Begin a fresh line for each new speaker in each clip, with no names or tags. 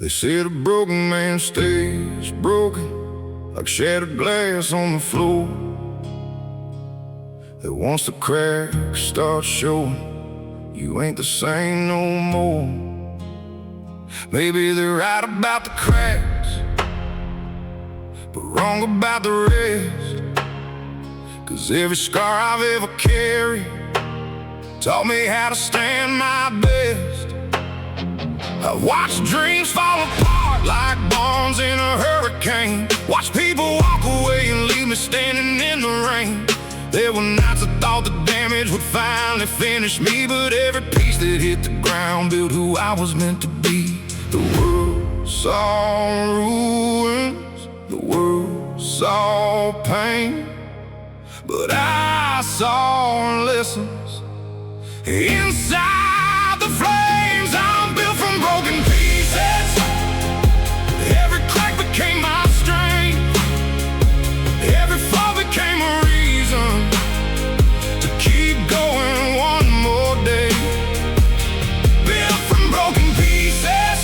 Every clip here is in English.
They said a broken man stays broken, like shattered glass on the floor. That once the cracks start showing, you ain't the same no more. Maybe they're right about the cracks, but wrong about the rest. 'Cause every scar I've ever carried taught me how to stand my best. I watched dreams fall apart like bombs in a hurricane. Watched people walk away and leave me standing in the rain. There were nights I thought the damage would finally finish me, but every piece that hit the ground built who I was meant to be. The world saw ruins, the world saw pain, but I saw lessons inside the flames. I'm built from broken pieces. Every crack became my strength. Every fall became a reason to keep going one more day. Built from broken pieces,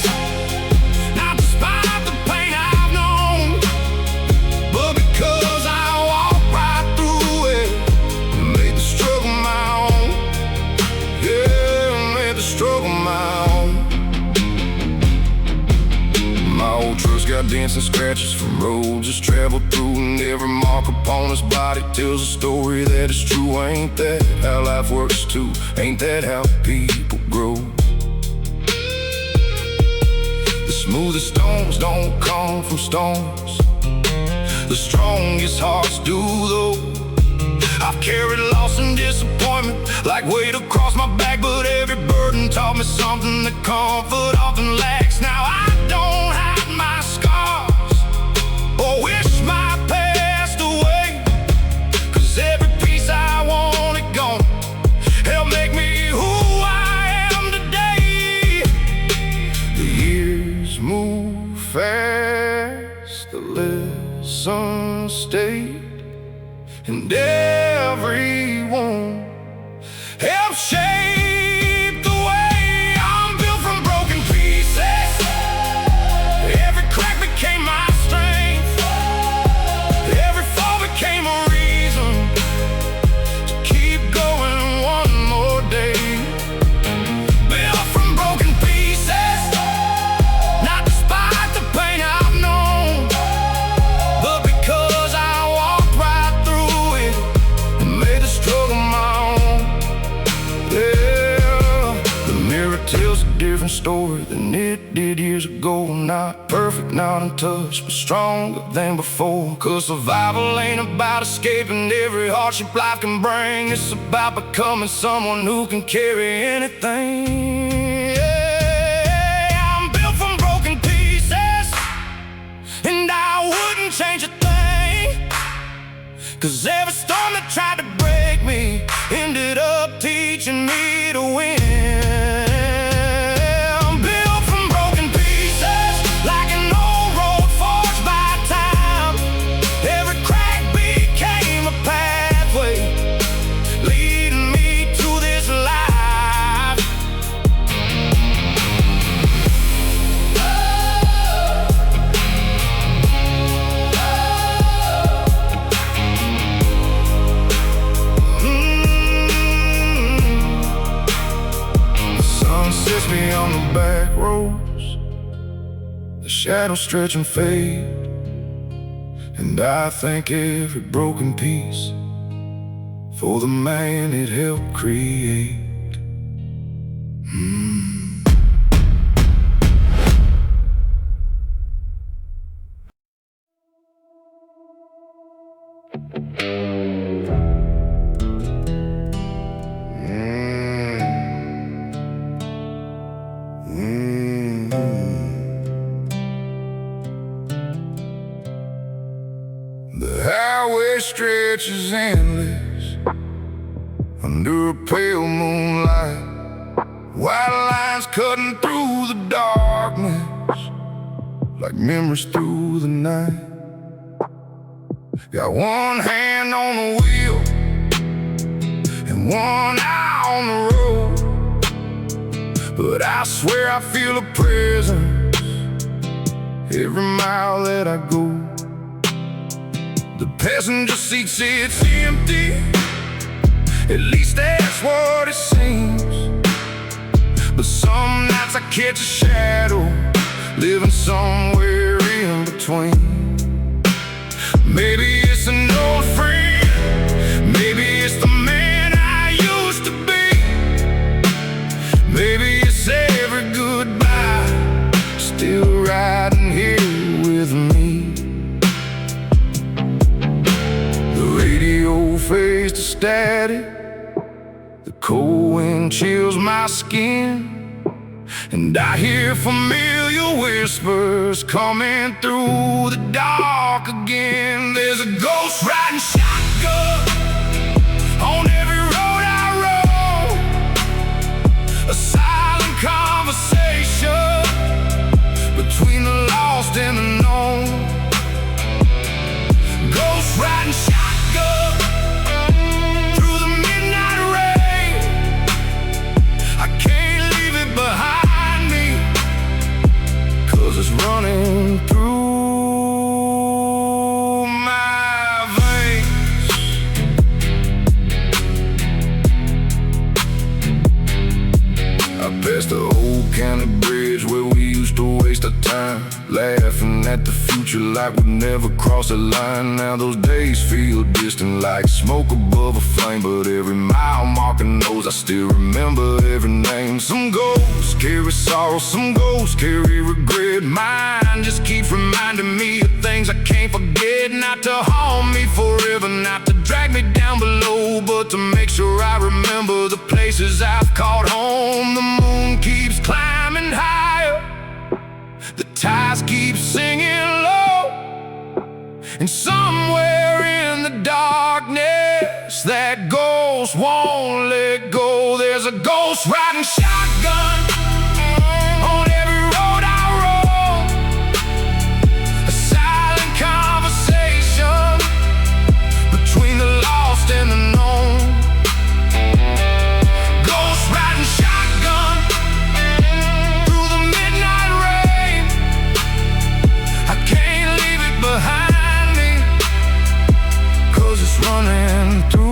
not despite the pain I've known, but because I walked right through it and made the struggle my own. Yeah, made the struggle my own. My old truck's got dents and scratches from roads just traveled through, and every mark upon his body tells a story that is true. Ain't that how life works too? Ain't that how people grow? The smoothest stones don't come from stones, the strongest hearts do though. I've carried loss and disappointment like weight across my back, but every burden taught me something that comfort often lacks. Now I don't hide my scars or wish my past away, 'cause every piece I wanted gone helped make me who I am today. The years move fast, the lessons stayed, and everyone helped shape the way. I'm built from broken pieces. Every crack became my strength. Every fall became a reason to keep going one more day. Built from broken pieces, not despite the pain I've known, but because I walked right through it and made the struggle my own. Yeah, the mirror tells a different story than it did years ago. Not perfect, not untouched, but stronger than before. 'Cause survival ain't about escaping every hardship life can bring. It's about becoming someone who can carry anything. Yeah, I'm built from broken pieces, and I wouldn't change a thing. 'Cause every storm that tried to break me ended up teaching me to win. I'm built from broken pieces, like an old road forged by time. Every crack became a pathway leading me to this life. Sets me on the back roads, the shadows stretch and fade, and I thank every broken piece for the man it helped create. The highway stretches endless under a pale moonlight. White lines cutting through the darkness like memories through the night. Got one hand on the wheel and one eye on the road, but I swear I feel a presence every mile that I go. The passenger seat sits empty, at least that's what it seems. But some nights I catch a shadow, living somewhere in between. Maybe it's an old friend, maybe it's the man I used to be. Maybe it's every goodbye still riding here with me. The radio fades to static, the cold wind chills my skin, and I hear familiar whispers coming through the dark again. There's a ghost riding shotgun on every road I roam, a silent conversation between the lost and the known. Ghost riding shotgun through the midnight rain. I can't leave it behind me, 'cause it's running through my veins. I passed the old county bridge where we used to waste our time, laughing at the future like we'd never cross the line. Now those days feel distant like smoke above a flame, but every mile marker knows I still remember every name. Some ghosts carry sorrow, some ghosts carry regret. Mine just keeps reminding me of things I can't forget. Not to haunt me forever, not to drag me down below, but to make sure I remember the places I've called home. The moon keeps climbing higher, the tides keep singing low, and somewhere in the darkness that ghost won't let go. There's a ghost riding shotgun on every road I roam, a silent conversation between the lost and the known. Ghost riding shotgun through the midnight rain. I can't leave it behind me, 'cause it's running through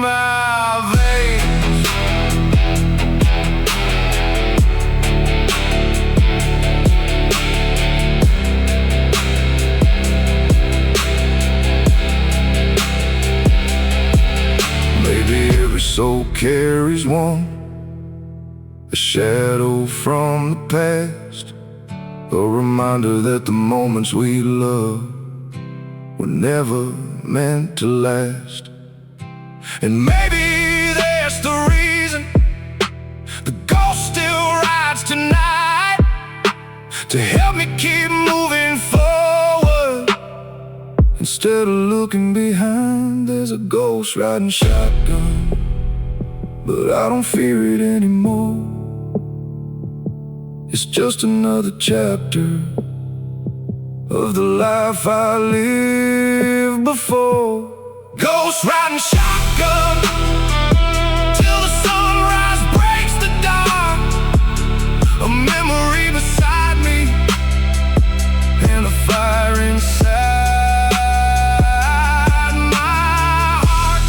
my veins. Maybe every soul carries one, a shadow from the past, a reminder that the moments we love were never meant to last. And maybe that's the reason the ghost still rides tonight, to help me keep moving forward instead of looking behind. There's a ghost riding shotgun, but I don't fear it anymore. It's just another chapter of the life I lived before. Ghost riding shotgun till the sunrise breaks the dark, a memory beside me and a fire inside my heart.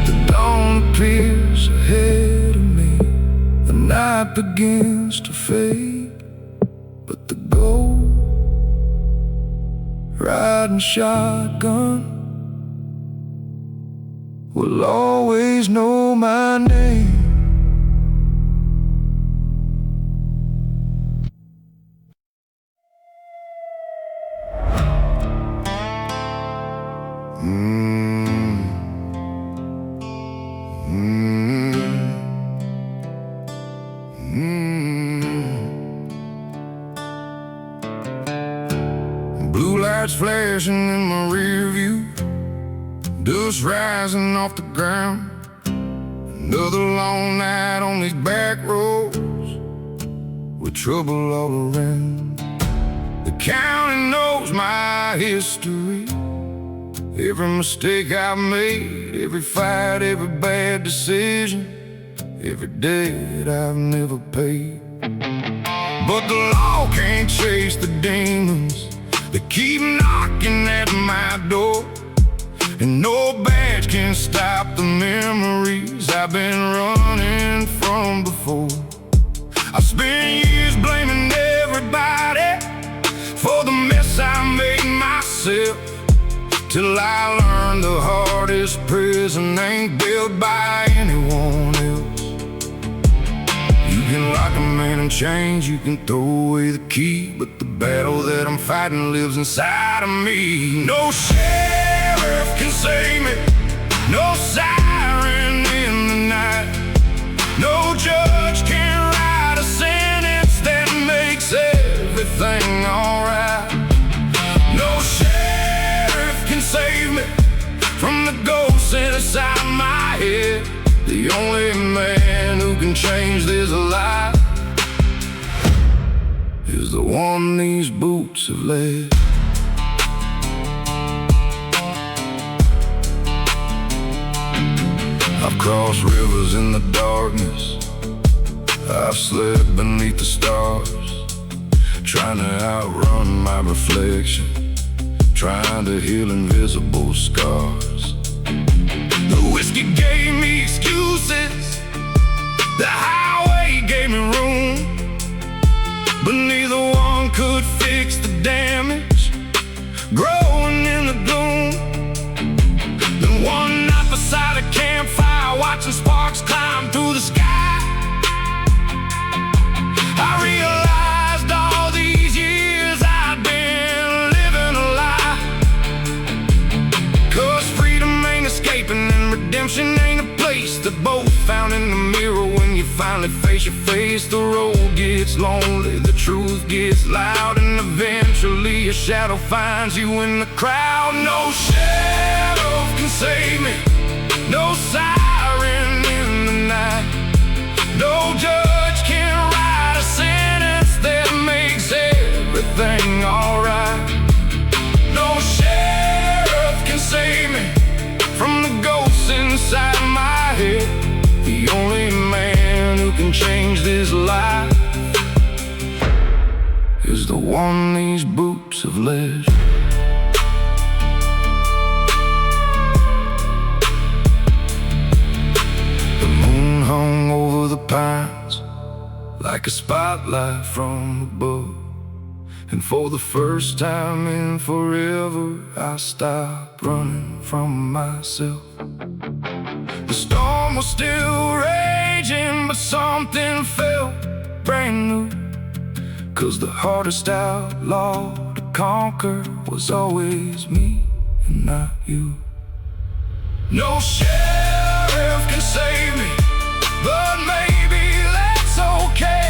The dawn appears ahead of me, the night begins to fade, but the ghost riding shotgun will always know my name. Blue lights flashing in my rear view, dust rising off the ground. Another long night on these back roads with trouble all around. The county knows my history, Every mistake I've made, every fight, every bad decision, every debt I've never paid. But the law can't chase the demons that keep knocking at my door. And no badge can stop the memories I've been running from before. I spent years blaming everybody for the mess I made myself, till I learned the hardest prison ain't built by anyone else. You can lock a man in chains, you can throw away the key, but the battle that I'm fighting lives inside of me. No sheriff can save me, no siren in the night, no judge can write a sentence that makes everything alright. No sheriff can save me from the ghosts inside my head. The only man who can change this life is the one these boots have led. I've crossed rivers in the darkness, I've slept beneath the stars, trying to outrun my reflection, trying to heal invisible scars. The whiskey gave me excuses, the highway gave me room, but neither one could fix the damage growing in the gloom. Then one night beside a campfire, watching sparks climb through the sky, I realized all these years I'd been living a lie. 'Cause freedom ain't escaping and redemption ain't a place. They're both found in the mirror when you finally face your face. The road gets lonely, the truth gets loud, and eventually a shadow finds you in the crowd. No sheriff can save me, no siren in the night, no judge can write a sentence that makes everything alright. No sheriff can save me from the ghosts inside my head. The only man who can change this life is the one these boots have led. The moon hung over the pines like a spotlight from above, and for the first time in forever I stopped running from myself. The storm was still raging, but something felt brand new. 'Cause the hardest outlaw to conquer was always me and not you. No sheriff can save me, but maybe that's okay,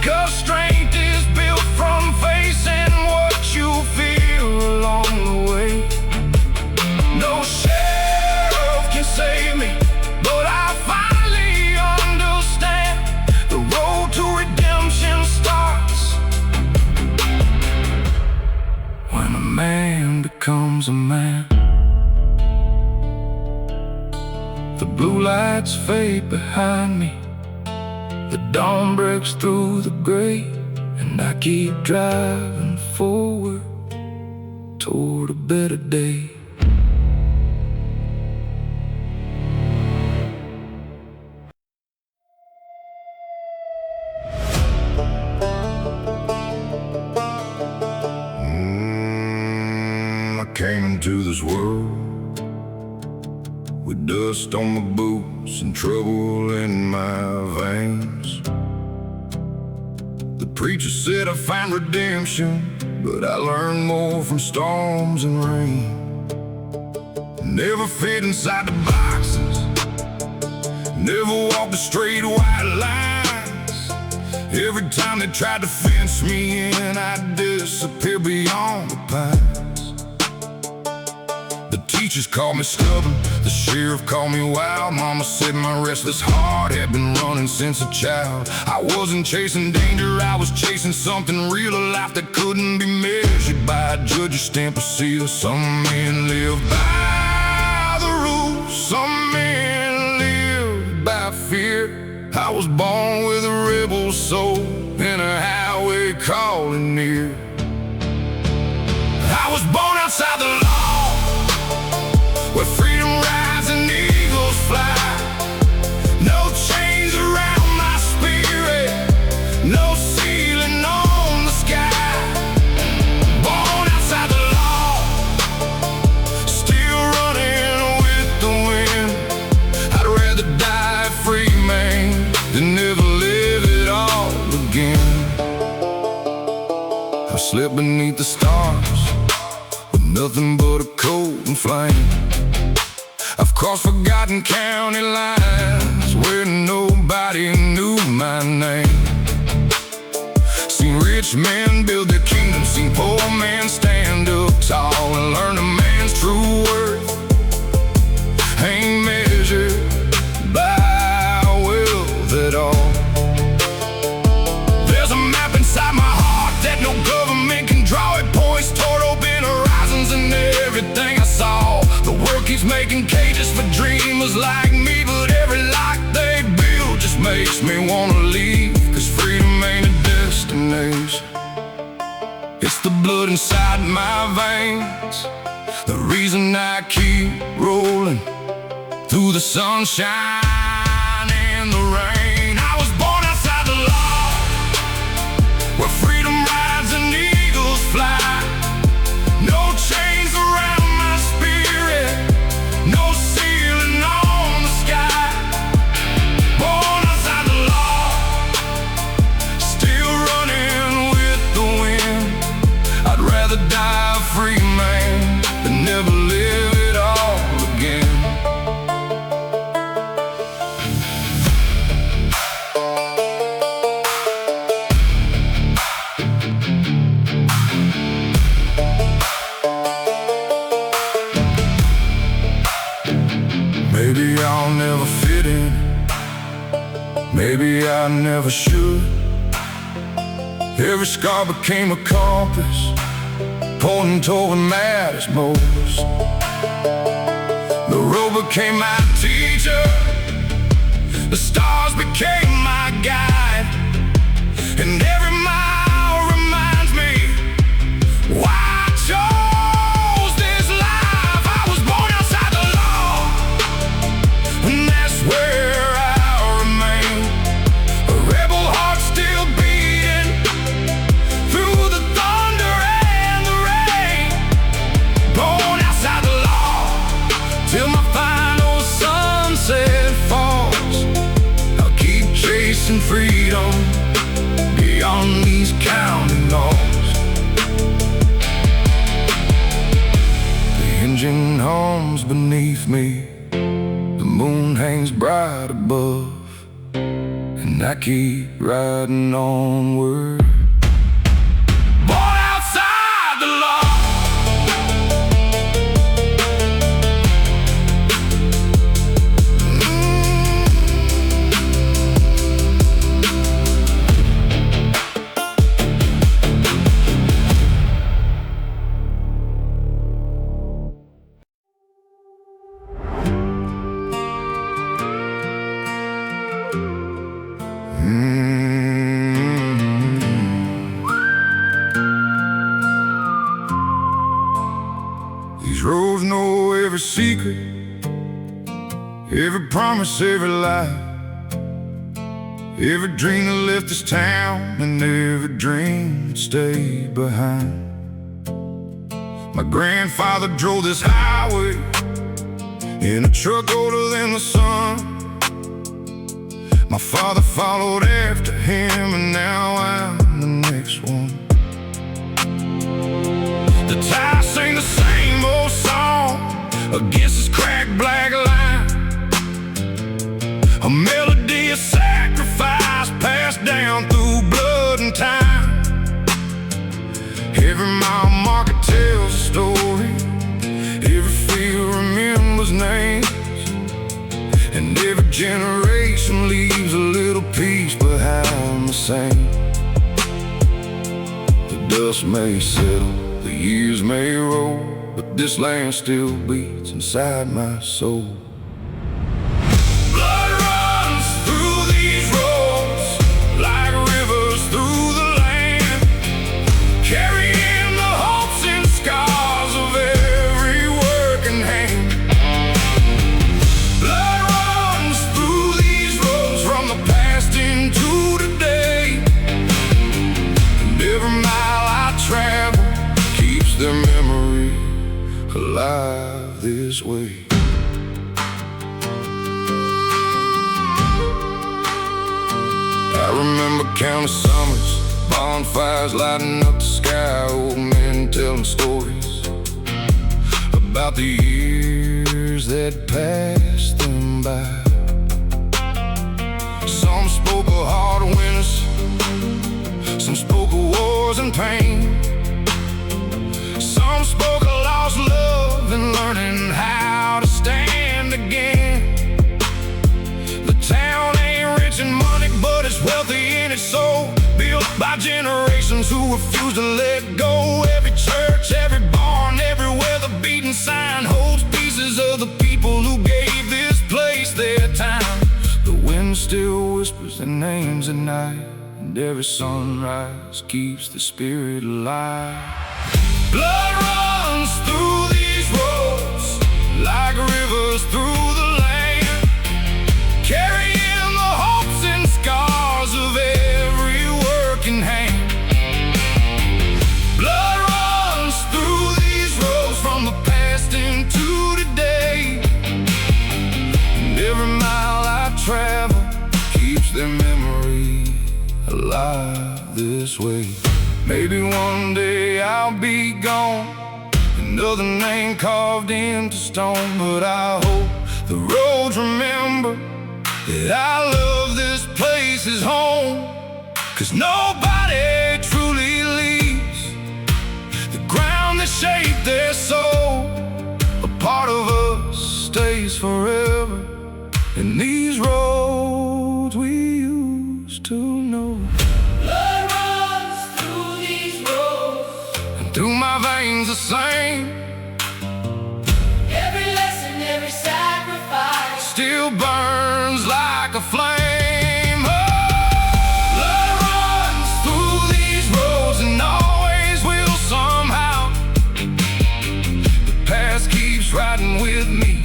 'cause strength is built from facing what you feel along the way. No sheriff can save me, but I finally understand the road to redemption starts when a man becomes a man. The blue lights fade behind me, the dawn breaks through the gray, and I keep driving forward toward a better day. I came into this world with dust on my boots and trouble in my veins. The preacher said I find redemption, but I learned more from storms and rain. Never fit inside the boxes, never walked the straight white lines. Every time they tried to fence me in, I'd disappear beyond the pines. The teachers called me stubborn, the sheriff called me wild. Mama said my restless heart had been running since a child. I wasn't chasing danger, I was chasing something real, a life that couldn't be measured by a judge's stamp or seal. Some men live by the rules, some men live by fear. I was born with a rebel soul and a highway calling near. I was born outside the law, where freedom rides and eagles fly. No chains around my spirit, no ceiling on the sky. Born outside the law, still running with the wind. I'd rather die a free man than never live it all again. I slept beneath the stars, nothing but a cold and flame. I've crossed forgotten county lines where nobody knew my name. Seen rich men build their kingdom, seen poor men stand up tall and learn a man's true worth ain't measured by wealth at all. There's a map inside my heart that no government can draw. It points toward open horizons and everything I saw. The world keeps making cages for dreamers like me, but every lock they build just makes me wanna leave. Cause freedom ain't a destination, it's the blood inside my veins, the reason I keep rolling through the sunshine and the rain. I was born outside the law, where freedom rides and eagles fly. No chains around my spirit, no ceiling on the sky. Born outside the law, still running with the wind. I'd rather die a free man than never live it all again. Maybe I'll never fit in, maybe I never should. Every scar became a compass, pointing toward what matters most. The road became my teacher, the stars became my guide, and every mile reminds me why I chose this life. I was born outside the law, and that's where I'll remain. A rebel heart still beating through the thunder and the rain. Born outside the law till my final sunset falls. I'll keep chasing freedom beyond these county laws. The engine hums beneath me, the moon hangs bright above, and I keep riding onward. Born outside the law. These roads know every secret, every promise, every lie, every dream that left this town and every dream that stayed behind. My grandfather drove this highway in a truck older than the sun. My father followed after him, and now I'm the next one. The tires sing the same old song against this cracked black line, a melody of sacrifice passed down through blood and time. Every mile marker tells a story, every names, and every generation leaves a little piece behind the same. The dust may settle, the years may roll, but this land still beats inside my soul. Blood runs through these roads like rivers through the land, carrying the hopes and scars of every working hand. Blood runs through these roads from the past into today, and every mile I travel keeps their memory alive this way. I remember countless summers, bonfires lighting up the sky, old men telling stories about the years that passed them by. Some spoke of hard winters, some spoke of wars and pain, some spoke of lost love and learning how to stand again. The town ain't rich in money, but it's wealthy in its soul, built by generations who refuse to let go. Every church, every barn, everywhere the beaten sign holds pieces of the people who gave this place their time. The wind still whispers their names at night, and every sunrise keeps the spirit alive. Blood runs through these roads like rivers through the land, carrying the hopes and scars of every working hand. Blood runs through these roads from the past into today, and every mile I travel keeps their memory alive this way. Maybe one day I'll be gone, another name carved into stone, but I hope the roads remember that I love this place as home. 'Cause nobody truly leaves the ground that shaped their soul. A part of us stays forever in these roads we used to know. Through my veins the same,
every lesson, every sacrifice
still burns like a flame. Oh, blood runs through these roads and always will somehow. The past keeps riding with me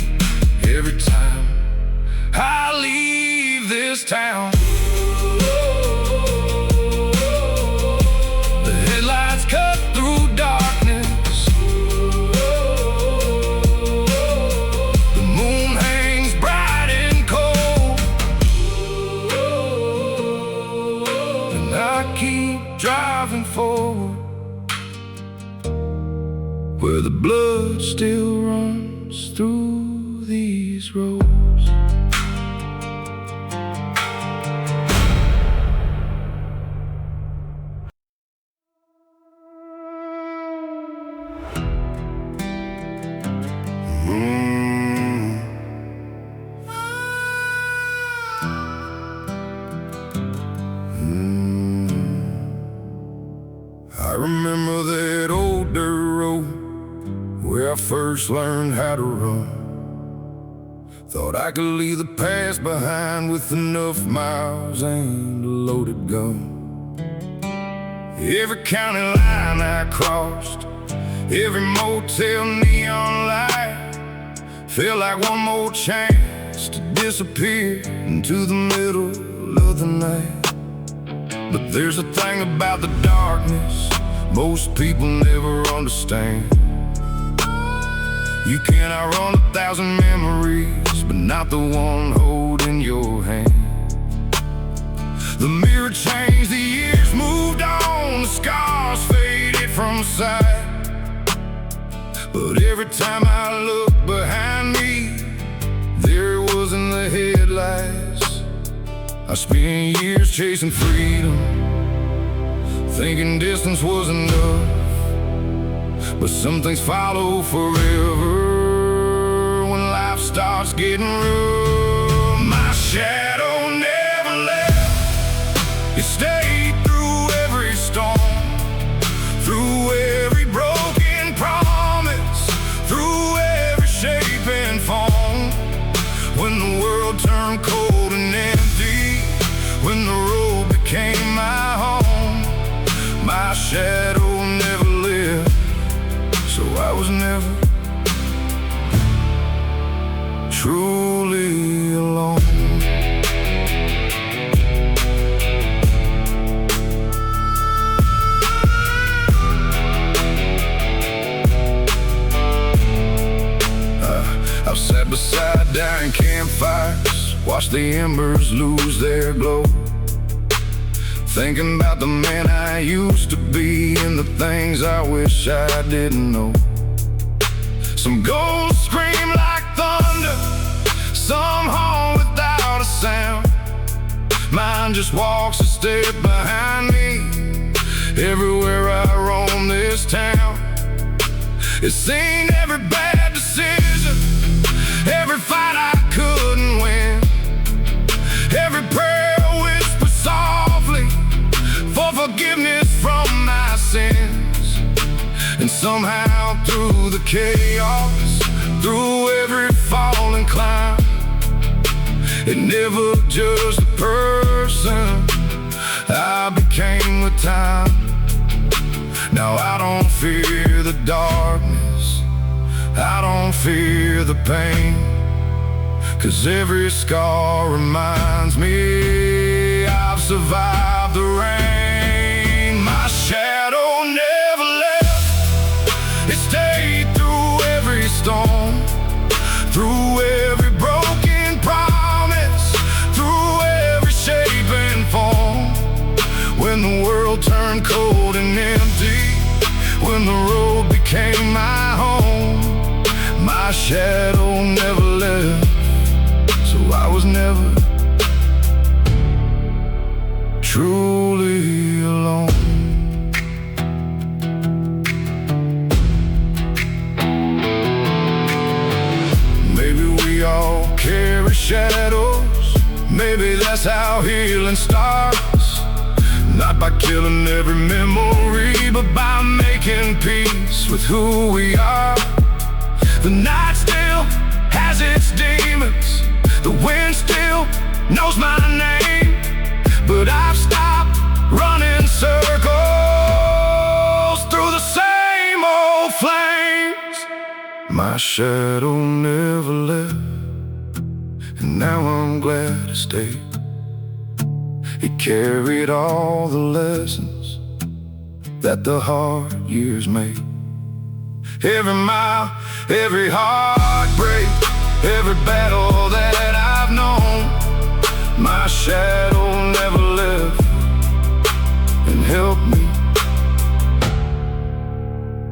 every time I leave this town. The headlights cut through darkness, the moon hangs bright and cold, and I keep driving forward where the blood still runs through these roads. I remember that old dirt road where I first learned how to run. Thought I could leave the past behind with enough miles and a loaded gun. Every county line I crossed, every motel neon light, felt like one more chance to disappear into the middle of the night. But there's a thing about the darkness most people never understand. You cannot run 1,000 memories, but not the one holding your hand. The mirror changed, the years moved on, the scars faded from sight. But every time I look behind me, there it was in the headlights. I spent years chasing freedom, thinking distance was enough. But some things follow forever when life life starts getting rough. My shadow never left. It stayed through every storm, through every broken promise, through every shape and form. When the world turned cold and empty, when the road became my home, my shadow never lived, so I was never truly alone. I've sat beside dying campfires, watched the embers lose their glow, thinking about the man I used to be and the things I wish I didn't know. Some ghosts scream like thunder, some home without a sound. Mine just walks a step behind me everywhere I roam this town. It's seen every bad decision, every fight I couldn't win, every prayer whispered softly for forgiveness from my sins. And somehow through the chaos, through every fall and climb, it never judged the person I became with time. Now I don't fear the darkness, I don't fear the pain, 'cause every scar reminds me I've survived the rain. My shadow never left. It stayed through every storm, through every broken promise, through every shape and form. When the world turned cold and empty, when the road became my home, my shadow never left, so I was never truly alone. Maybe we all carry shadows, maybe that's how healing starts. Not by killing every memory, but by making peace with who we are. The night still has its demons, the wind still knows my name, but I've stopped running circles through the same old flames. My shadow never left, and now I'm glad to stay. It carried all the lessons that the hard years made. Every mile, every heartbreak, every battle that I've known, my shadow never left and helped me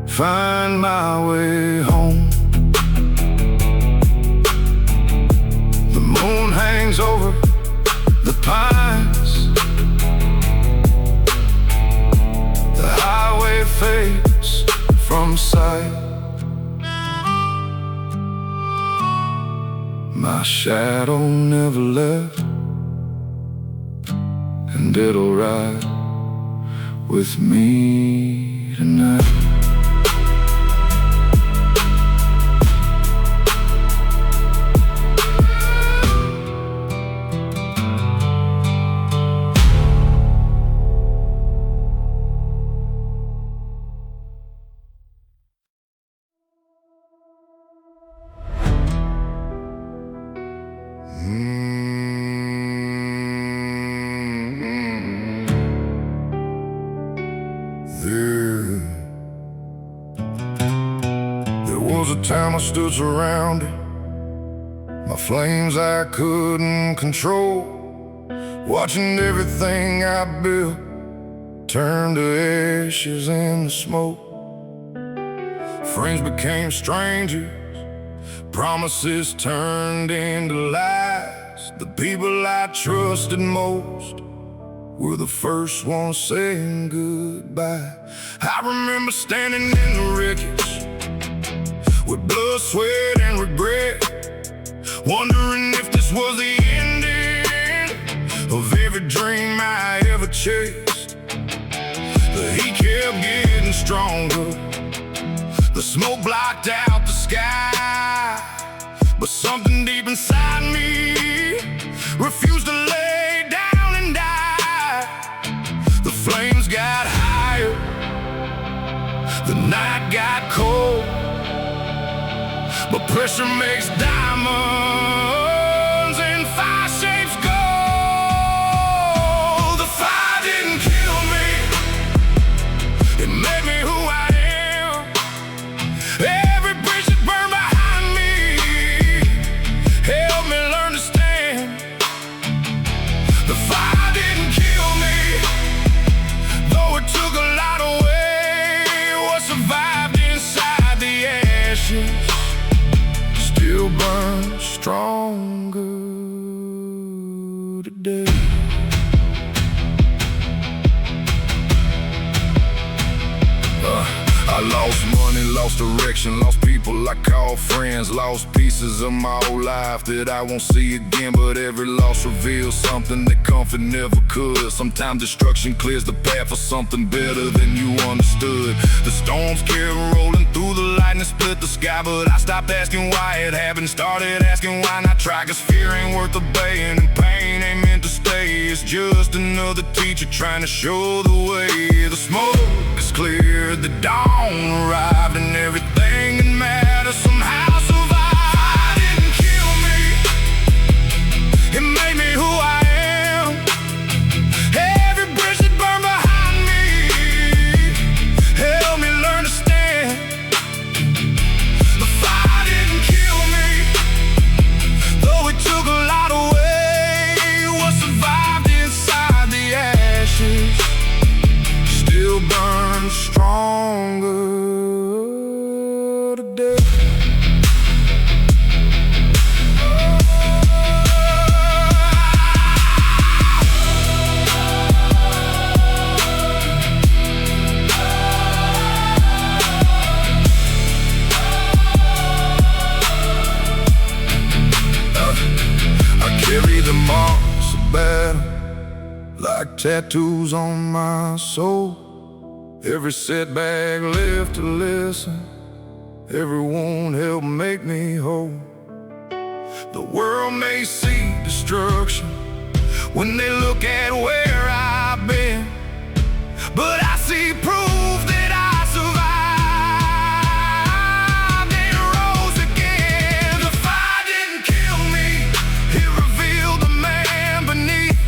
find my way home. The moon hangs over the pines, the highway fades from sight. My shadow never left, and it'll ride with me tonight. There was a time I stood surrounded, my flames I couldn't control, watching everything I built turn to ashes in the smoke. Friends became strangers, promises turned into lies. The people I trusted most were the first ones saying goodbye. I remember standing in the wreckage with blood, sweat, and regret, wondering if this was the ending of every dream I ever chased. The heat kept getting stronger, the smoke blocked out the sky, but something deep inside me refused to lay down and die. The flames got higher, the night got cold, but pressure makes diamonds and fire shapes gold. The fire didn't kill me, it made me who I am. Every bridge that burned behind me helped me learn to stand. The fire didn't kill me, though it took a lot away. What survived inside the ashes still burns stronger today. I lost money, lost direction, lost people I call friends, lost pieces of my old life that I won't see again. But every loss reveals something that comfort never could. Sometimes destruction clears the path for something better than you understood. The storms kept rolling through the lightning, split the sky, but I stopped asking why it happened, started asking why not try. Cause fear ain't worth obeying, and pain ain't meant to stay. It's just another teacher trying to show the way. The smoke is cleared, the dawn arrived, and everything that matters somehow survived. Fire didn't kill me, it made me who I am. Every bridge that burned behind me helped me learn to stand. The fire didn't kill me, though it took a lot away. What survived inside the ashes still burns stronger today. I carry the marks of battle like tattoos on my soul. Every setback left to listen, every wound helped make me whole. The world may see destruction when they look at where I've been, but I see proof that I survived and rose again. The fire didn't kill me, it revealed the man beneath,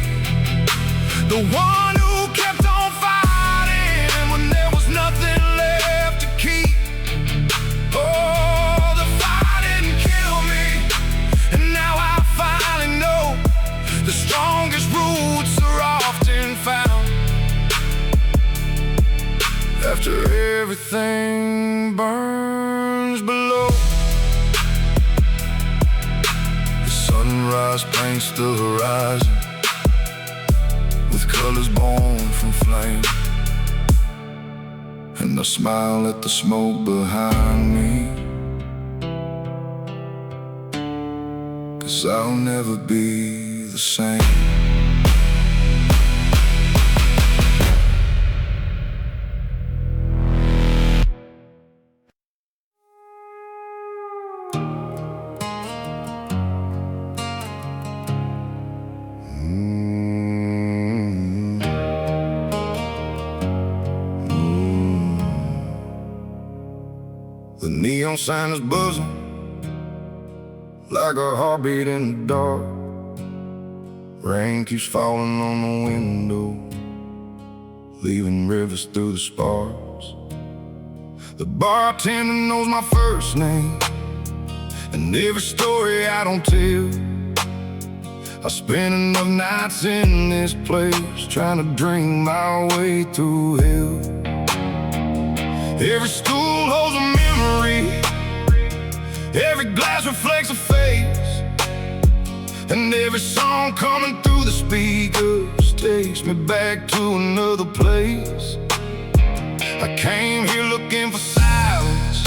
the one who kept on fighting when there was nothing left to keep. Oh, the fire didn't kill me, and now I finally know the strongest roots are often found after everything burns below. The sunrise paints the horizon with colors born from flame, and I smile at the smoke behind me, 'cause I'll never be the same. The neon sign is buzzing like a heartbeat in the dark. Rain keeps falling on the window, leaving rivers through the sparks. The bartender knows my first name, and every story I don't tell. I spent enough nights in this place trying to dream my way through hell. Every stool holds a memory, every glass reflects a face, and every song coming through the speakers takes me back to another place. I came here looking for silence,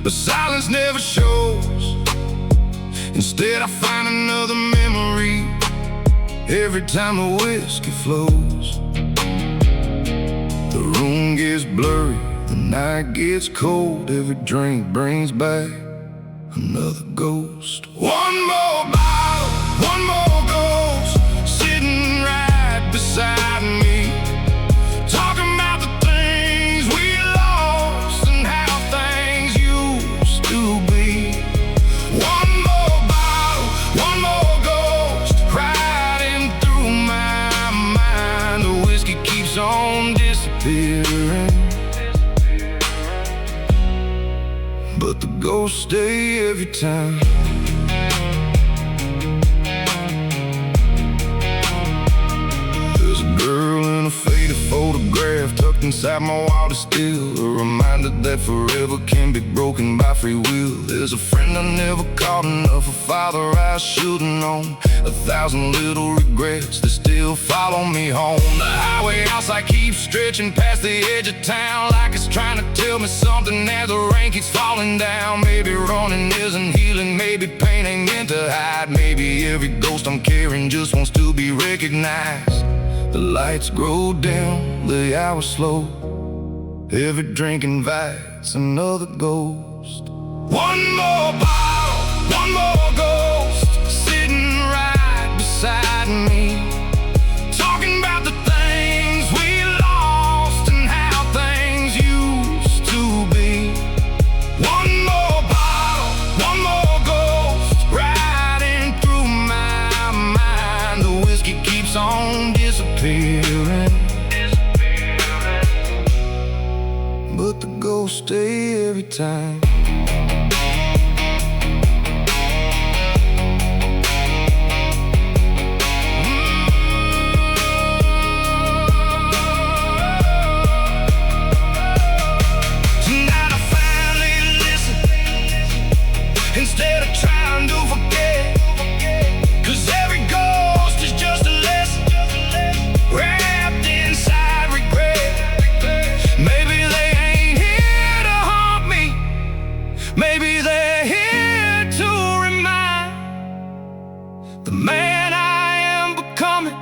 but silence never shows. Instead I find another memory every time the whiskey flows. The room gets blurry, the night gets cold. Every drink brings back another ghost. One more bottle, one more ghost, sitting right beside me, talking about the things we lost and how things used to be. One more bottle, one more ghost, riding through my mind. The whiskey keeps on disappearing, but the ghosts stay every time. There's a girl in a faded photograph tucked inside my wildest still, a reminder that forever can be broken by free will. There's a friend I never called enough, a father I should've known, 1,000 little regrets that still follow me home. The highway outside keeps stretching past the edge of town, like it's trying to tell me something as the rain keeps falling down. Maybe running isn't healing, maybe pain ain't meant to hide. Maybe every ghost I'm carrying just wants to be recognized. The lights grow dim, the hours slow, every drink invites another ghost. One more bottle, one more ghost, sitting right beside me, talking about the things we lost and how things used to be. One more bottle, one more ghost, riding through my mind. The whiskey keeps on disappearing, but the ghosts stay every time. Tonight I finally listen, instead of trying to forget, 'cause every ghost is just a lesson wrapped inside regret. Maybe they ain't here to haunt me, maybe they're here to remind the man I am becoming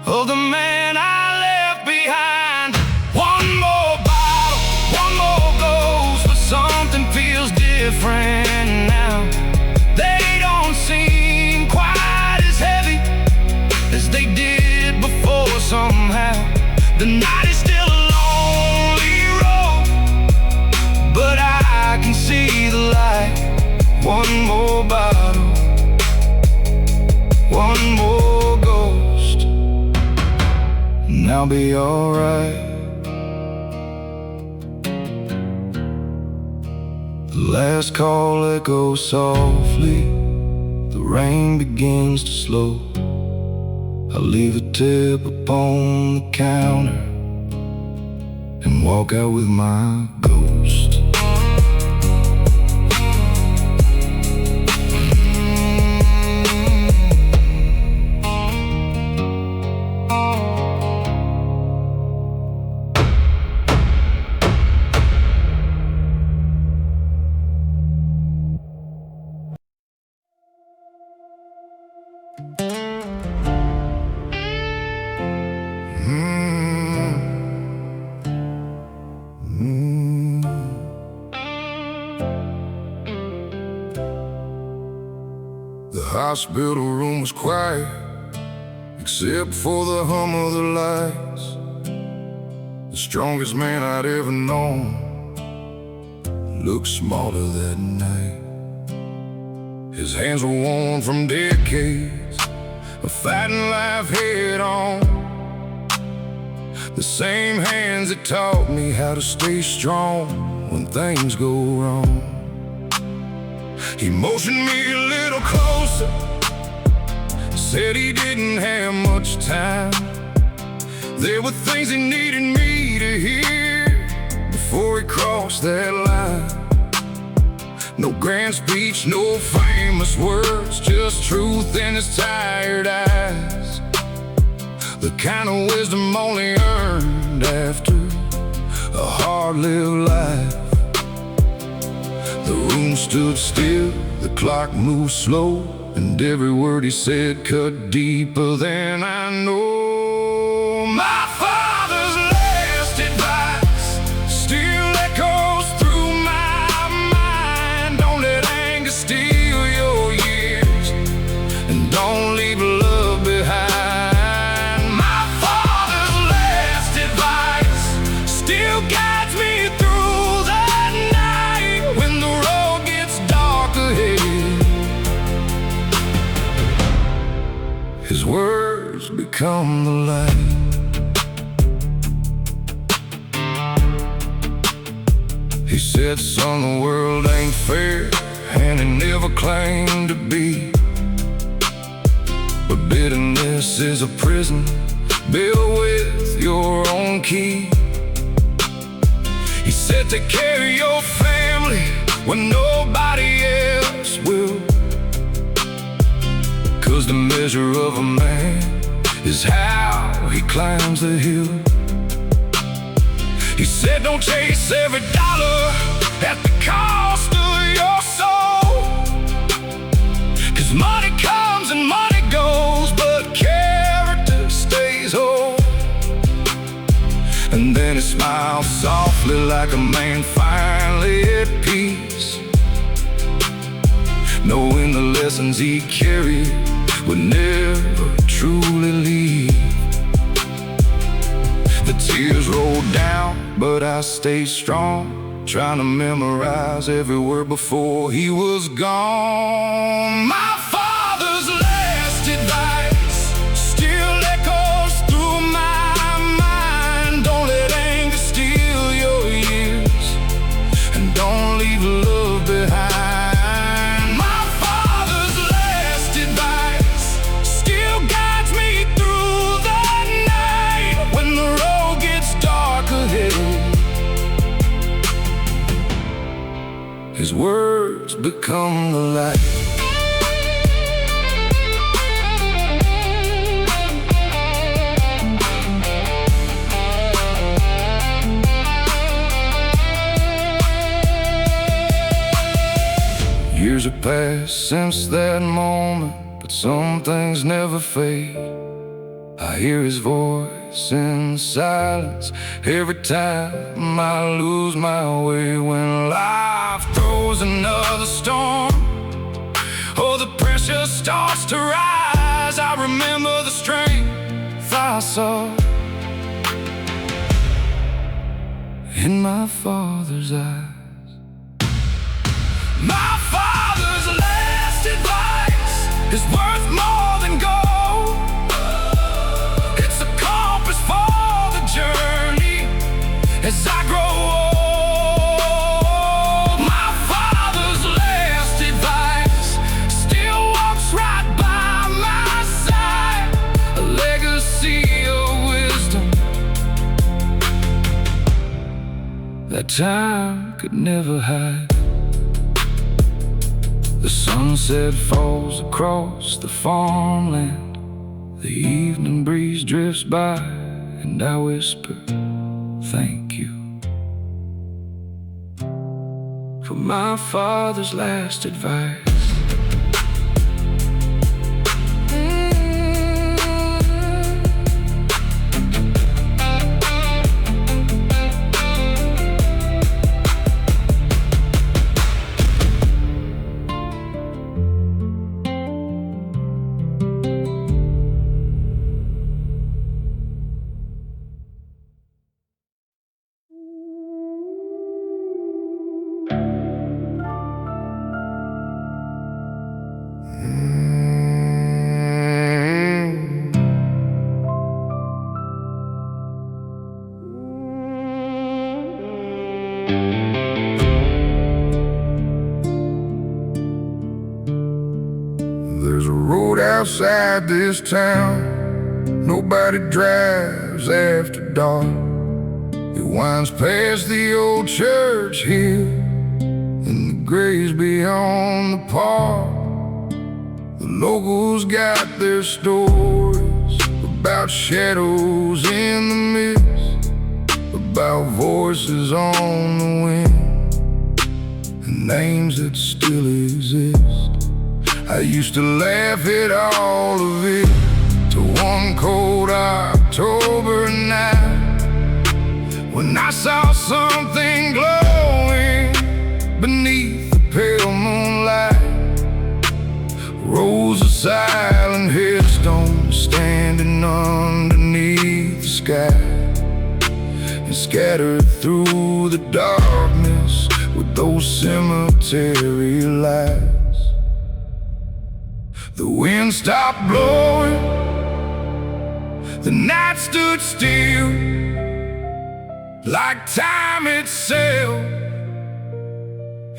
of the man I left behind. One more bottle, one more ghost, but something feels different now. They don't seem quite as heavy as they did before somehow. The night is still a lonely road, but I can see the light. One more bottle, one more ghost, and I'll be alright. The last call echoes softly, the rain begins to slow. I leave a tip upon the counter and walk out with my ghost. The hospital room was quiet, except for the hum of the lights. The strongest man I'd ever known looked smaller that night. His hands were worn from decades of fighting life head on, the same hands that taught me how to stay strong when things go wrong. He motioned me a little closer, said he didn't have much time. There were things he needed me to hear before he crossed that line. No grand speech, no famous words, just truth in his tired eyes. The kind of wisdom only earned after a hard-lived life. The room stood still, The clock moved slow, and every word he said cut deeper than I know. My father's last advice still echoes through my mind. Don't let anger steal your years, and don't leave love behind. My father's last advice still guides me through the night when the road gets dark ahead. His words become the light. He said, son, the world ain't fair, and it never claimed to be. But bitterness is a prison built with your own key. He said, take care of your family when nobody else will, 'cause the measure of a man is how he climbs the hill. He said, don't chase every dollar at the cost of your soul, 'cause money comes and money goes, but character stays whole. And then he smiled softly like a man finally at peace, knowing the lessons he carried would never truly leave. The tears rolled down, but I stayed strong, trying to memorize every word before he was gone. My father's last advice still echoes through my mind. Don't let anger steal your years, and don't leave love behind. My father's last advice still guides me through the night when the road gets dark ahead. His words become the light. Years have passed since that moment, but some things never fade. I hear his voice in silence every time I lose my way. When life throws another storm, oh, the pressure starts to rise, I remember the strength I saw in my father's eyes. My father's last advice is worth more than gold. It's a compass for the journey as I grow old. My father's last advice still walks right by my side, a legacy of wisdom that time could never hide. The sunset falls across the farmland, the evening breeze drifts by, and I whisper, thank you for my father's last advice. There's a road outside this town nobody drives after dark. It winds past the old church hill and the graves beyond the park. The locals got their stories about shadows in the mist, about voices on the wind, and names that still exist. I used to laugh at all of it, till one cold October night, when I saw something glowing beneath the pale moonlight. Rows of silent headstones standing underneath the sky, and scattered through the darkness with those cemetery lights. The wind stopped blowing, the night stood still, like time itself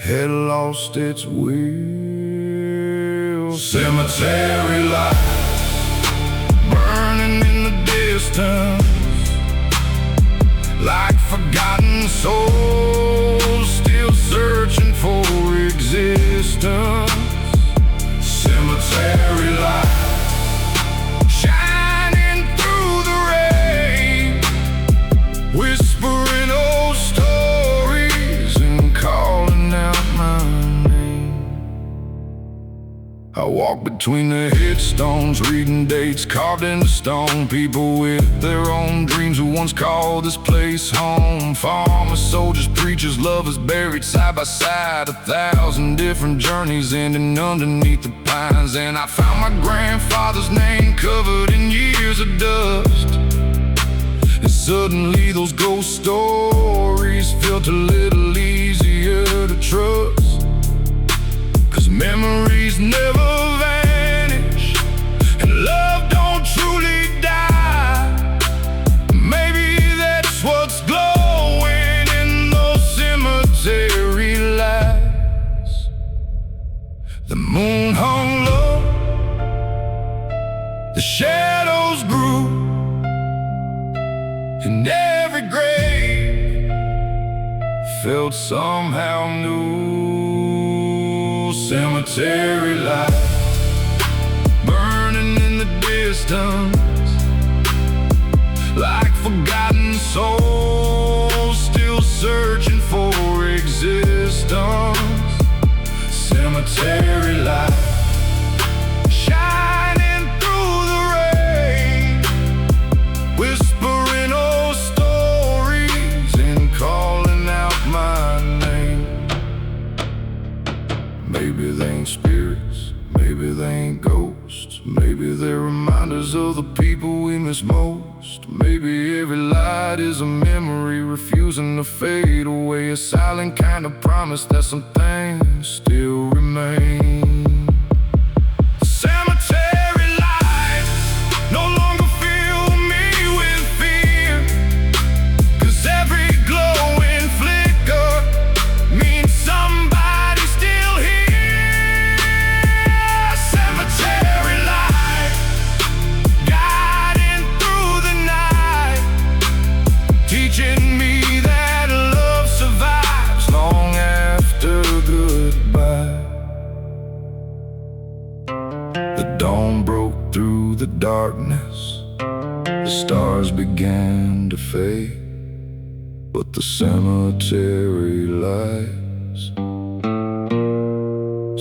had lost its will. Cemetery lights burning in the distance, like forgotten souls still searching for existence. Cemetery lights shining through the rain, whispering old stories and calling out my name. I walk between the headstones, reading dates carved into stone. People with their own dreams who once called this place home. Farmers, soldiers, preachers, lovers buried side by side. 1,000 different journeys ending underneath the pines. And I found my grandfather's name covered in years of dust. And suddenly those ghost stories felt a little easier to trust. 'Cause memories never vanish, and love don't truly die. Maybe that's what's glowing in those cemetery lights. The moon hung low, the shadows grew, and every grave felt somehow new. Cemetery lights burning in the distance, like forgotten souls still searching for existence. Cemetery lights shining through the rain, whispering old stories and calling out my name. Maybe they ain't spirits, maybe they ain't ghosts, maybe they're reminders of the people we miss most. Maybe every light is a memory refusing to fade away, a silent kind of promise that some things still remain. Cemetery lights no longer fill me with fear, 'cause every glowing flicker means somebody still here. Cemetery light guiding through the night, teaching me that love survives long after goodbye. The dawn broke through the darkness, the stars began to fade, but the cemetery lights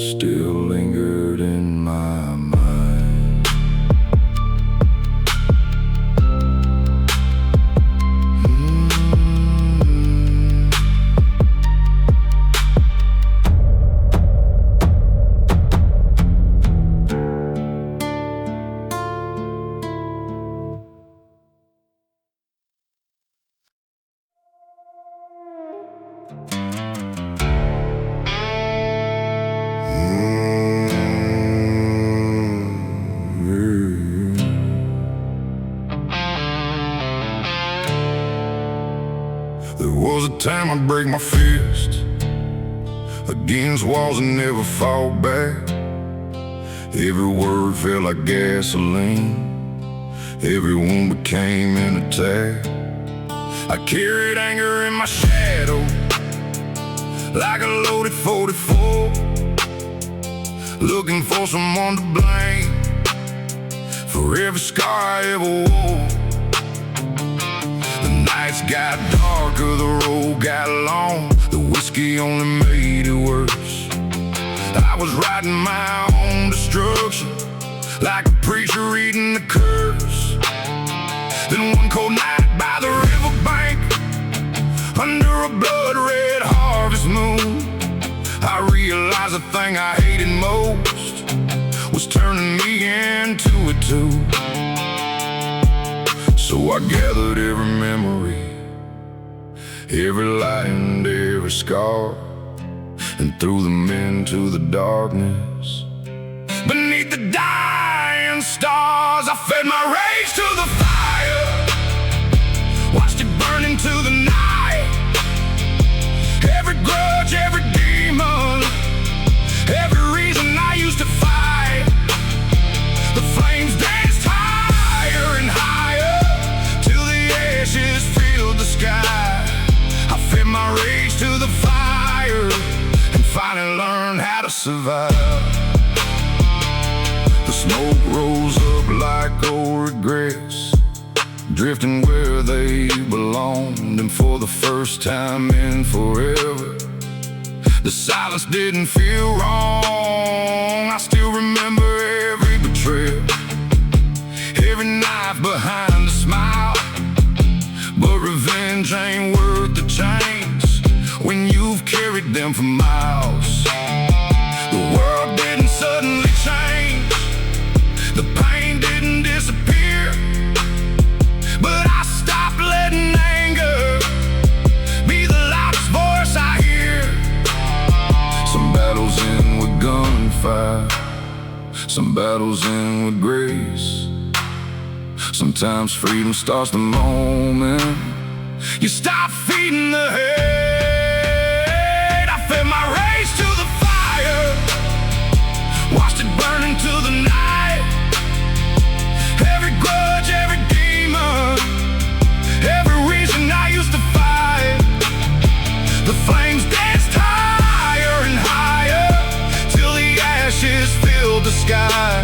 still lingered in my mind. There was a time I'd break my fist against walls and never fall back. Every word felt like gasoline, every wound became an attack. I carried anger in my shadow, like a loaded 44, looking for someone to blame for every scar I ever wore. The nights got darker, the road got long, the whiskey whiskey only made it worse. I was writing my own destruction, like a preacher reading the curse. Then one cold night by the riverbank, under a blood-red harvest moon, I realized the thing I hated most was turning me into it too. So I gathered every memory, every lie and every scar, and threw them into the darkness. Beneath the dying stars, I fed my rage to the fire, watched it burn into the night. Every grudge, every demon, every reason I used to fight. The flames danced higher and higher, till the ashes filled the sky. I fed my rage to the fire, and finally learned how to survive. The smoke rose up like old regrets, drifting where they belonged. And for the first time in forever, the silence didn't feel wrong. I still remember every betrayal, every knife behind a smile. But revenge ain't worth the chains when you've carried them for miles. The world didn't suddenly change, the pain didn't disappear, but I stopped letting anger be the loudest voice I hear. Some battles end with gunfire, some battles end with grace. Sometimes freedom starts the moment you stop feeding the hate. I fed my rage to the fire, watched it burn into the night. Every grudge, every demon, every reason I used to fight. The flames danced higher and higher, till the ashes filled the sky.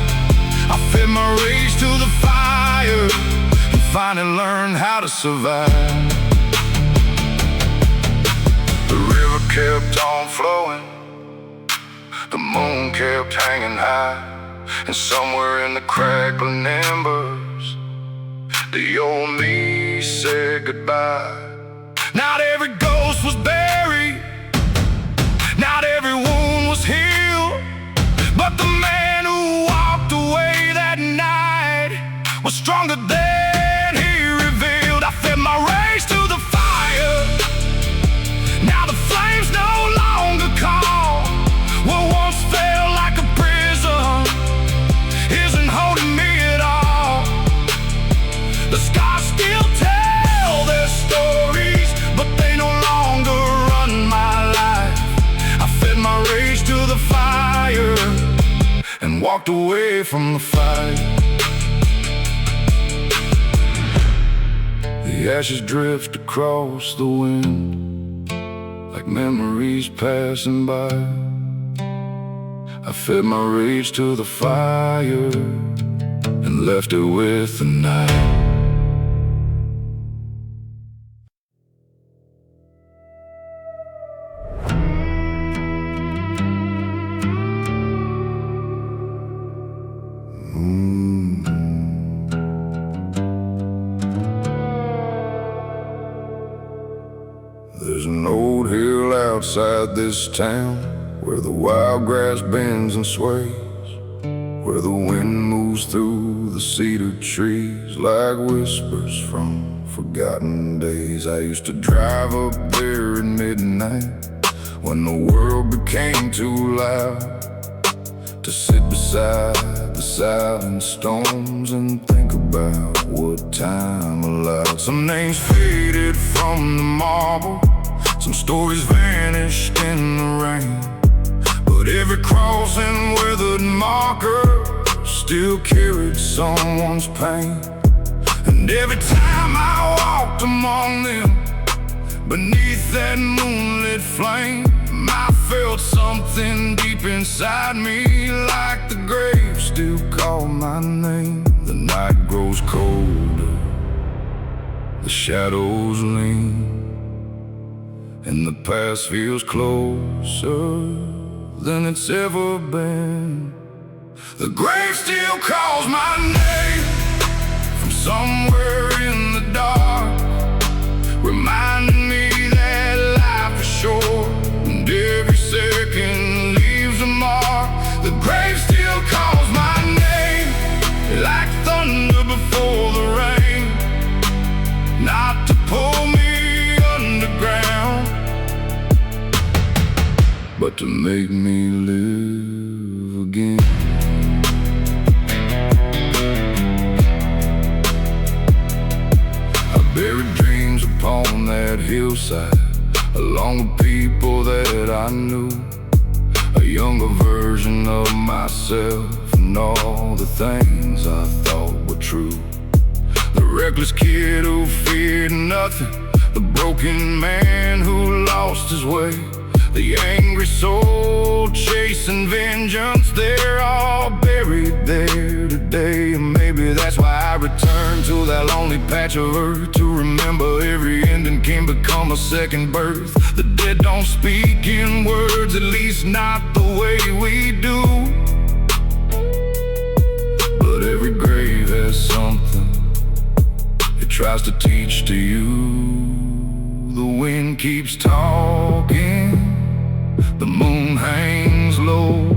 I fed my rage to the fire, and finally learned how to survive. The river kept on flowing, the moon kept hanging high, and somewhere in the crackling embers, the old me said goodbye. Not every ghost was buried, not every wound was healed, but the man who walked away that night was stronger than he revealed. I fed my rage to the fire, now the flames no longer call. What once felt like a prison isn't holding me at all. The scars still tell their stories, but they no longer run my life. I fed my rage to the fire and walked away from the fight. The ashes drift across the wind like memories passing by. I fed my rage to the fire and left it with the night. There's an old hill outside this town where the wild grass bends and sways, where the wind moves through the cedar trees like whispers from forgotten days. I used to drive up there at midnight when the world became too loud, to sit beside the silent storms and think about what time allowed. Some names faded from the marble, some stories vanished in the rain, but every cross and weathered marker still carried someone's pain. And every time I walked among them, beneath that moonlit flame, I felt something deep inside me, like the grave still called my name. The night grows colder, the shadows lean, and the past feels closer than it's ever been. The grave still calls my name from somewhere in the dark, reminding me that life is short and every second leaves a mark. The grave still calls my name like thunder before the rain, not to pull me underground, but to make me live again. I buried dreams upon that hillside, along with people that I knew, a younger version of myself and all the things I thought were true. The reckless kid who feared nothing, the broken man who lost his way, the angry soul chasing vengeance. They're all buried there today, and maybe that's why I return to that lonely patch of earth, to remember every ending can become a second birth. The dead don't speak in words, at least not the way we do, but every grave has something it tries to teach to you. The wind keeps talking, the moon hangs low,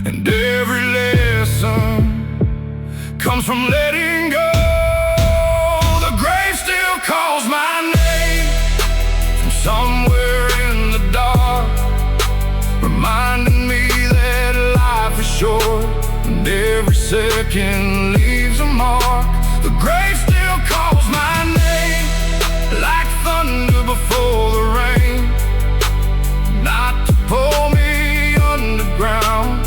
and every lesson comes from letting go. The grave still calls my name from somewhere in the dark, reminding me that life is short and every second leaves a mark. The grave still calls my name like thunder before the rain, not to pull me underground,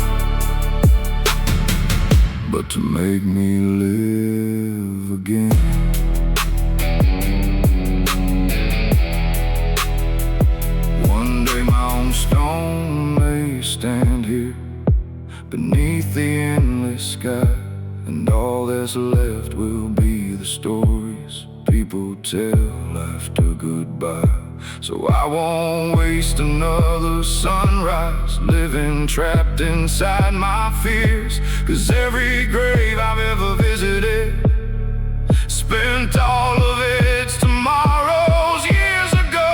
but to make me live again. One day my own stone may stand here beneath the endless sky, and all that's left will be the stories people tell after goodbye. So I won't waste another sunrise living trapped inside my fears, 'cause every grave I've ever visited spent all of its tomorrows years ago.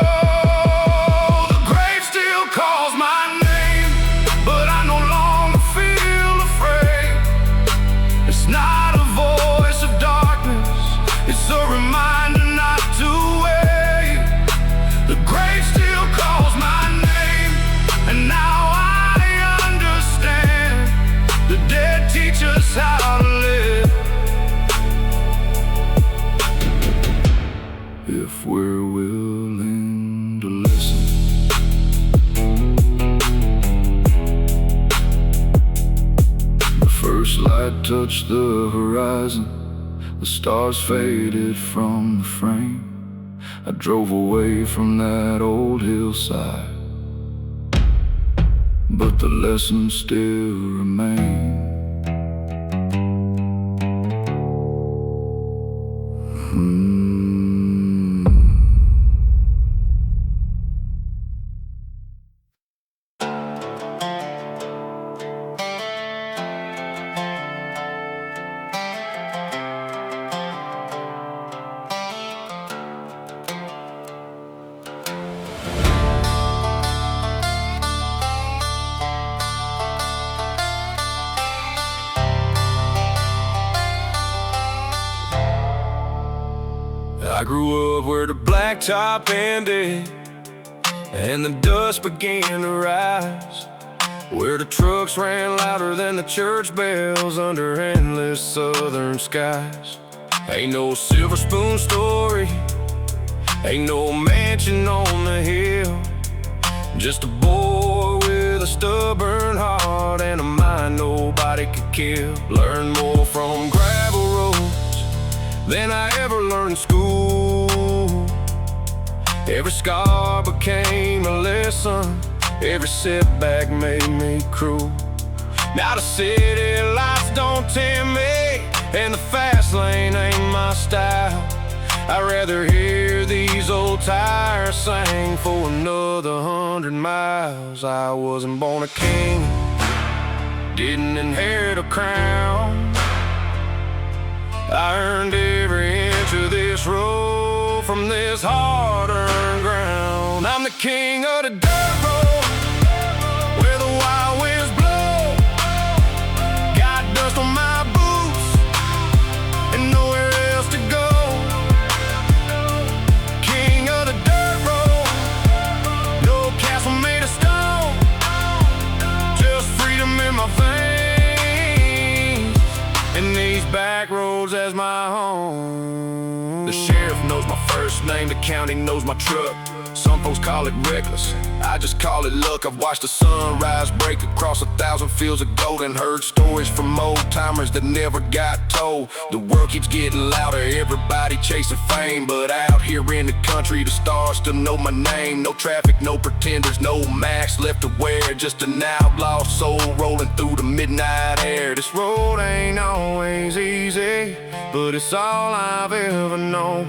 The grave still calls my name, but I no longer feel afraid. It's not a voice of darkness, it's a reminder not to wait. The grave still calls my name, and now I understand. The dead teach us how to live, if we're willing to listen. The first light touched the horizon, the stars faded from the frame. I drove away from that old hillside, but the lessons still remain. I grew up where the blacktop ended and the dust began to rise, where the trucks ran louder than the church bells under endless southern skies. Ain't no silver spoon story, ain't no mansion on the hill, just a boy with a stubborn heart and a mind nobody could kill. Learned more from gravel roads than I ever learned in school. Every scar became a lesson, every setback made me cruel. Now the city lights don't tempt me, and the fast lane ain't my style. I'd rather hear these old tires sing for another 100 miles. I wasn't born a king, didn't inherit a crown. I earned every inch of this road from this hard-earned ground. I'm the king of the dirt road, where the wild winds blow. Got dust on my boots and nowhere else to go. King of the dirt road, no castle made of stone, just freedom in my veins, and these back roads as my home. The sheriff knows my first name, the county knows my truck. Some folks call it reckless, I just call it luck. I've watched the sunrise break across 1,000 fields of gold and heard stories from old-timers that never got told. The world keeps getting louder, everybody chasing fame, but out here in the country, the stars still know my name. No traffic, no pretenders, no mask left to wear, just an outlaw soul rolling through the midnight air. This road ain't always easy, but it's all I've ever known,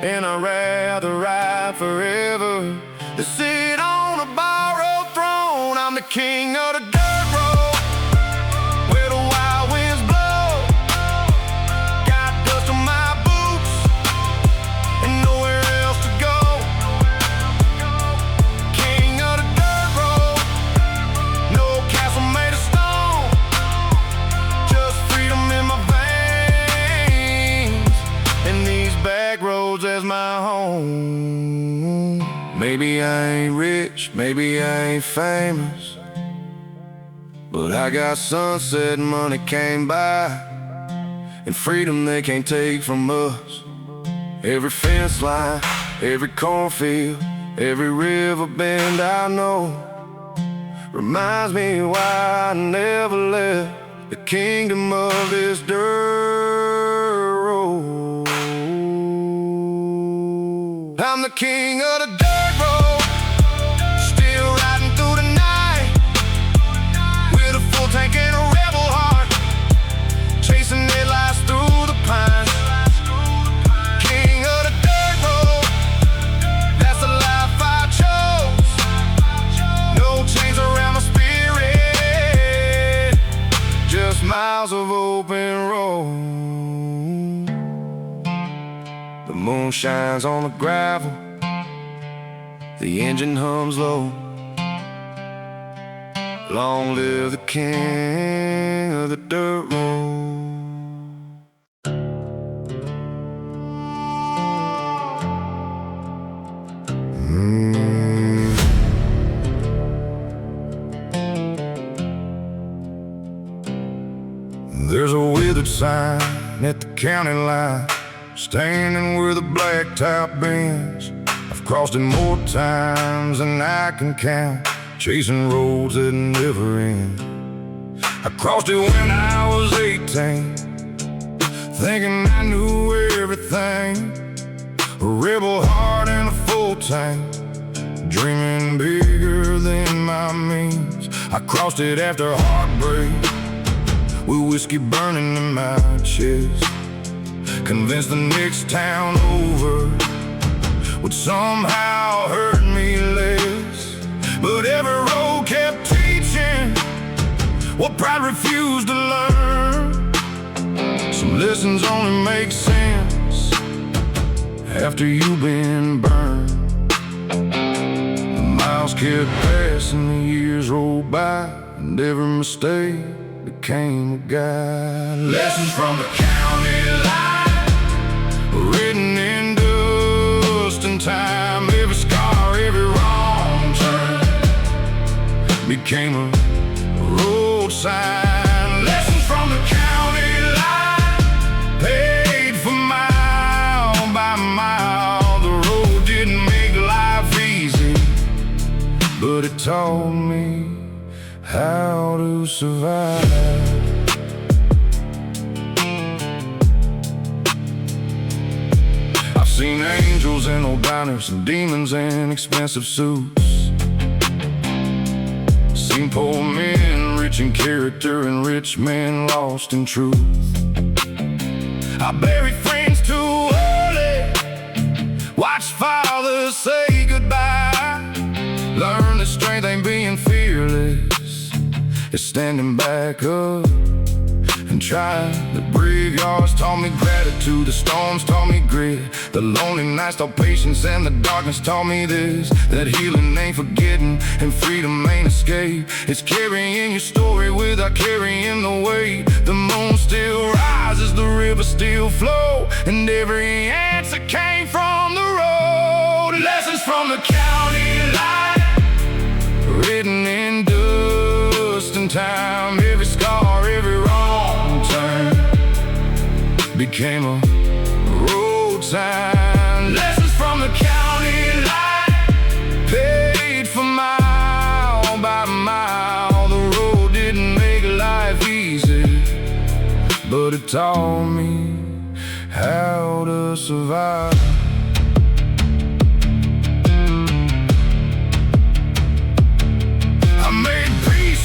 and I'd rather ride forever than sit on a borrowed throne. I'm the king of the dirt road, where the wild winds blow. Got dust on my boots and nowhere else to go. King of the dirt road, no castle made of stone, just freedom in my veins, and these back roads as my home. Maybe I ain't rich, maybe I ain't famous, but I got sunset money came by, and freedom they can't take from us. Every fence line, every cornfield, every river bend I know reminds me why I never left the kingdom of this dirt road. I'm the king of the dirt road, still riding through the night, with a full tank and a rebel heart, chasing headlights through the pines. King of the dirt road, that's the life I chose. No chains around my spirit, just miles of open road. The moon shines on the gravel, the engine hums low. Long live the king of the dirt road. There's a withered sign at the county line, standing where the blacktop bends. I've crossed it more times than I can count, chasing roads that never end. I crossed it when I was 18, thinking I knew everything. A rebel heart and a full tank, dreaming bigger than my means. I crossed it after heartbreak, with whiskey burning in my chest, convinced the next town over would somehow hurt me less. But every road kept teaching what pride refused to learn. Some lessons only make sense after you've been burned. The miles kept passing, the years rolled by, and every mistake became a guide. Lessons from the county line, written in dust and time. Every scar, every wrong turn became a road sign. Lessons from the county line, paid for mile by mile. The road didn't make life easy, but it taught me how to survive. I've seen angels in old diners and demons in expensive suits. Seen poor men rich in character and rich men lost in truth. I buried friends too early, Watch fathers say goodbye. Learn that strength ain't being fearless, it's standing back up and try. The graveyards taught me gratitude, the storms taught me grit, the lonely nights taught patience, and the darkness taught me this: that healing ain't forgetting, and freedom ain't escape. It's carrying your story without carrying the weight. The moon still rises, the river still flow, and every answer came from the road. Lessons from the county line, written in dust and time. Every scar, every wrong turn became a road sign. Lessons from the county line, paid for mile by mile. The road didn't make life easy, but it taught me how to survive.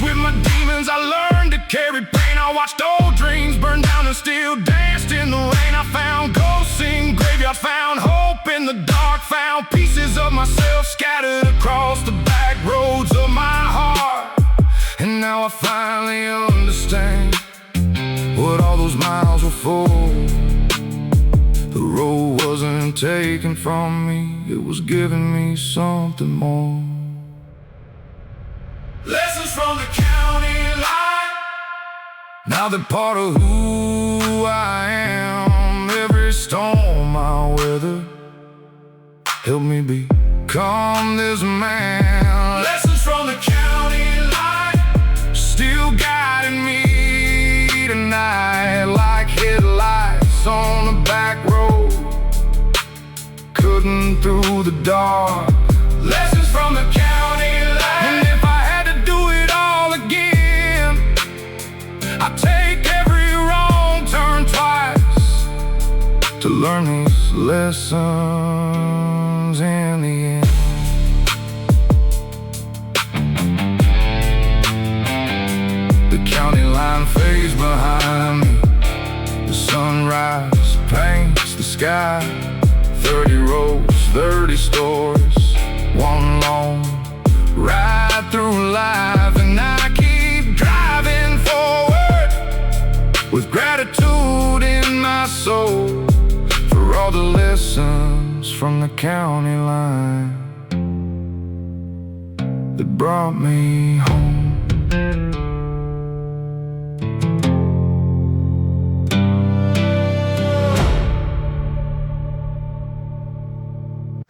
With my demons, I learned to carry pain. I watched old dreams burn down and still danced in the rain. I found ghosts in graveyards, found hope in the dark, found pieces of myself scattered across the back roads of my heart. And now I finally understand what all those miles were for. The road wasn't taken from me, it was giving me something more. Lessons from the county line, now they're part of who I am. Every storm I weather helped me become this man. Lessons from the county line, still guiding me tonight, like headlights on the back road, cutting through the dark. Lessons from the county line, and if I had to do it all again, I'd take every wrong turn twice to learn these lessons in the end. The county line fades behind me, the sunrise paints the sky. 30 roads, 30 stores, one long ride through life, and I keep driving forward with gratitude in my soul for all the lessons from the county line that brought me home.